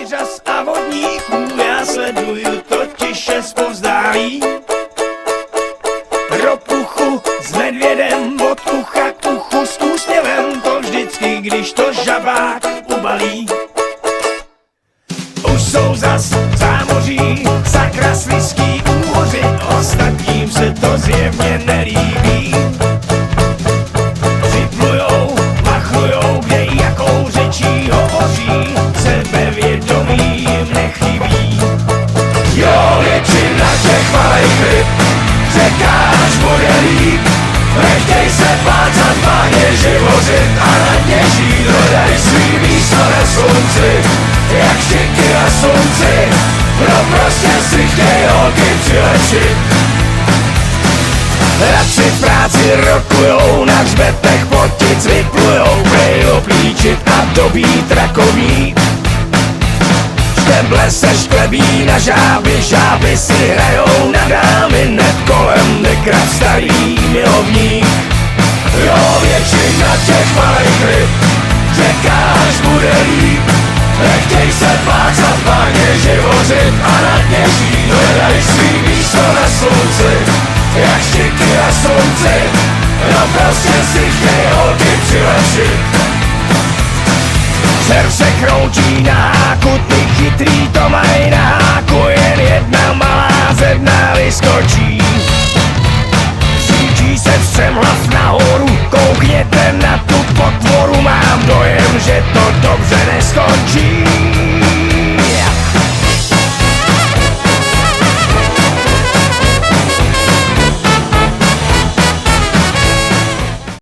řas a vodníků, já sleduju totiž je zpovzdálí. Ropuchu s medvědem od ucha k uchu s úsměvem, to vždycky, když to žabák ubalí. Už jsou zas zámoří, sakra slizký úhoři, ostatním se to zjevně nelíbí. Připlujou, machlujou, kde jakou řečí hovoří, sebevědomí jim nechybí. Jo, většina těch malých ryb, řekáš bude líp, nechtěj se plácat, váně živořit a na dně žít, hledaj svý místo na slunci, jak štiky na slunci, no prostě si chtěj holky přilepšit. Radši v práci rokujou, na hřbetech potic vyplujou, prej oblíčit a dobít rakovní. Štemble se šklebí na žáby, žáby si hrajou na dámy, hned kolem nekrav starý milovník. Jo, většina těch malých ryb, čekáš bude líp, nechtěj se plácat, váně živořit a na dně žít, hledaj svý místo na slunci, jak štiky na slunci, no prostě si chtěj holky přilepšit. Červ se kroutí na háku, ty chytrý to maj na háku, jen jedna malá ze dna vyskočí. Říčí se vstřem hlav nahoru, koukněte na